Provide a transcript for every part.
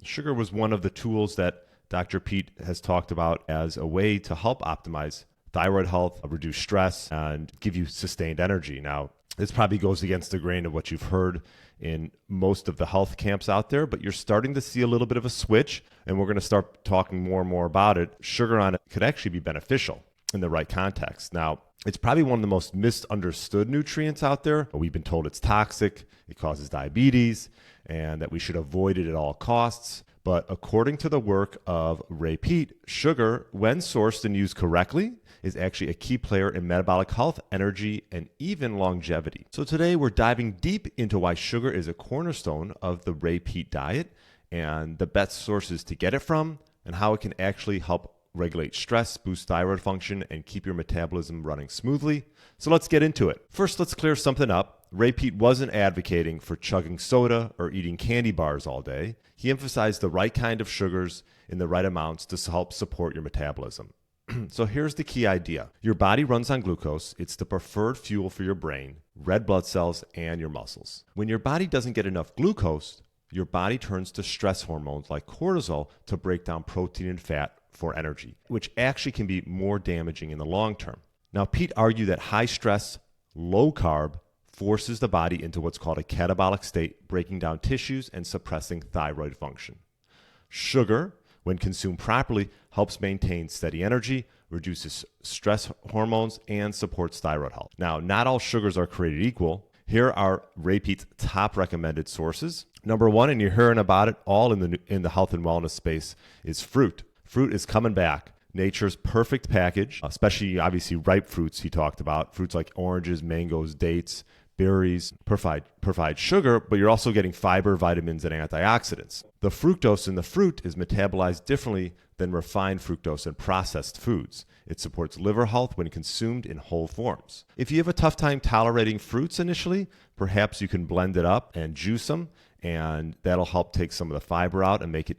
Sugar was one of the tools that Dr. Peat has talked about as a way to help optimize thyroid health, reduce stress, and give you sustained energy. Now, this probably goes against the grain of what you've heard in most of the health camps out there, but you're starting to see a little bit of a switch, and we're going to start talking more and more about it. Sugar on it could actually be beneficial in the right context. Now, it's probably one of the most misunderstood nutrients out there. We've been told it's toxic, it causes diabetes, and that we should avoid it at all costs. But according to the work of Ray Peat, sugar, when sourced and used correctly, is actually a key player in metabolic health, energy, and even longevity. So today we're diving deep into why sugar is a cornerstone of the Ray Peat diet and the best sources to get it from and how it can actually help regulate stress, boost thyroid function, and keep your metabolism running smoothly. So let's get into it. First, let's clear something up. Ray Peat wasn't advocating for chugging soda or eating candy bars all day. He emphasized the right kind of sugars in the right amounts to help support your metabolism. So here's the key idea. Your body runs on glucose. It's the preferred fuel for your brain, red blood cells, and your muscles. When your body doesn't get enough glucose, your body turns to stress hormones like cortisol to break down protein and fat for energy, which actually can be more damaging in the long term. Now, Peat argued that high stress, low carb forces the body into what's called a catabolic state, breaking down tissues and suppressing thyroid function. Sugar, when consumed properly, helps maintain steady energy, reduces stress hormones, and supports thyroid health. Now, not all sugars are created equal. Here are Ray Peat's top recommended sources. Number one, and you're hearing about it all in the health and wellness space, is fruit. Fruit is coming back. Nature's perfect package, especially obviously ripe fruits he talked about. Fruits like oranges, mangoes, dates, berries provide sugar, but you're also getting fiber, vitamins, and antioxidants. The fructose in the fruit is metabolized differently than refined fructose in processed foods. It supports liver health when consumed in whole forms. If you have a tough time tolerating fruits initially, perhaps you can blend it up and juice them, and that'll help take some of the fiber out and make it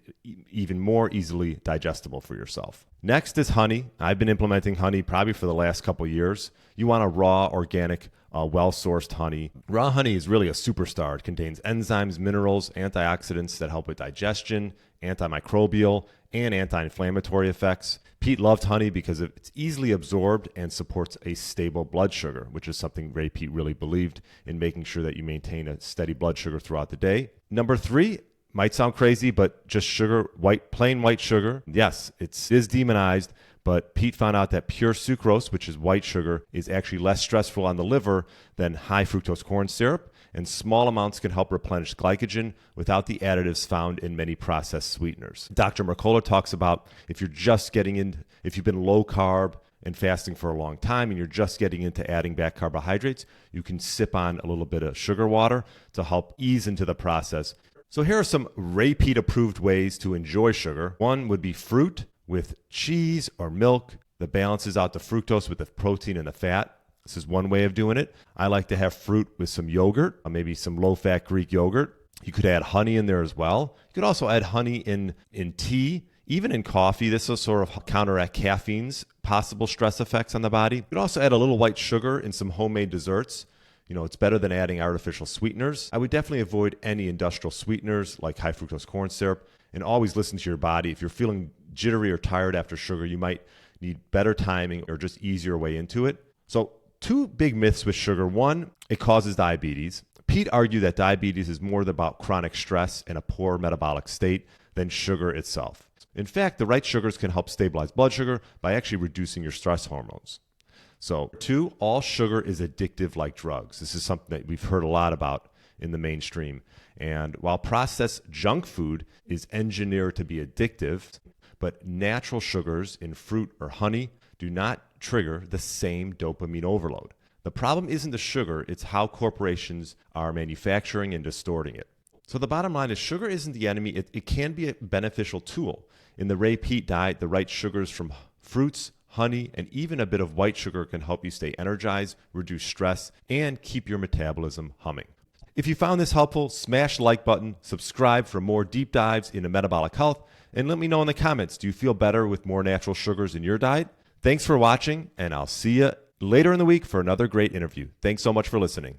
even more easily digestible for yourself. Next is honey. I've been implementing honey probably for the last couple years. You want a raw, organic, well-sourced honey. Raw honey is really a superstar. It contains enzymes, minerals, antioxidants that help with digestion, antimicrobial, and anti-inflammatory effects. Peat loved honey because it's easily absorbed and supports a stable blood sugar, which is something Ray Peat really believed in, making sure that you maintain a steady blood sugar throughout the day. Number three, might sound crazy, but just sugar, plain white sugar. Yes, it is demonized, but Peat found out that pure sucrose, which is white sugar, is actually less stressful on the liver than high fructose corn syrup, and small amounts can help replenish glycogen without the additives found in many processed sweeteners. Dr. Mercola talks about if you've been low carb and fasting for a long time and you're just getting into adding back carbohydrates, you can sip on a little bit of sugar water to help ease into the process. So here are some Ray Peat approved ways to enjoy sugar. One would be fruit with cheese or milk that balances out the fructose with the protein and the fat. This is one way of doing it. I like to have fruit with some yogurt, or maybe some low-fat Greek yogurt. You could add honey in there as well. You could also add honey in tea, even in coffee. This will sort of counteract caffeine's possible stress effects on the body. You could also add a little white sugar in some homemade desserts. It's better than adding artificial sweeteners. I would definitely avoid any industrial sweeteners like high fructose corn syrup, and always listen to your body. If you're feeling jittery or tired after sugar, you might need better timing or just easier way into it. So two big myths with sugar. One, it causes diabetes. Peat argued that diabetes is more about chronic stress and a poor metabolic state than sugar itself. In fact, the right sugars can help stabilize blood sugar by actually reducing your stress hormones. So two, all sugar is addictive like drugs. This is something that we've heard a lot about in the mainstream. And while processed junk food is engineered to be addictive, but natural sugars in fruit or honey do not trigger the same dopamine overload. The problem isn't the sugar, it's how corporations are manufacturing and distorting it. So the bottom line is sugar isn't the enemy. It can be a beneficial tool. In the Ray Peat diet, the right sugars from fruits, honey, and even a bit of white sugar can help you stay energized, reduce stress, and keep your metabolism humming. If you found this helpful, smash the like button, subscribe for more deep dives into metabolic health, and let me know in the comments, do you feel better with more natural sugars in your diet? Thanks for watching, and I'll see you later in the week for another great interview. Thanks so much for listening.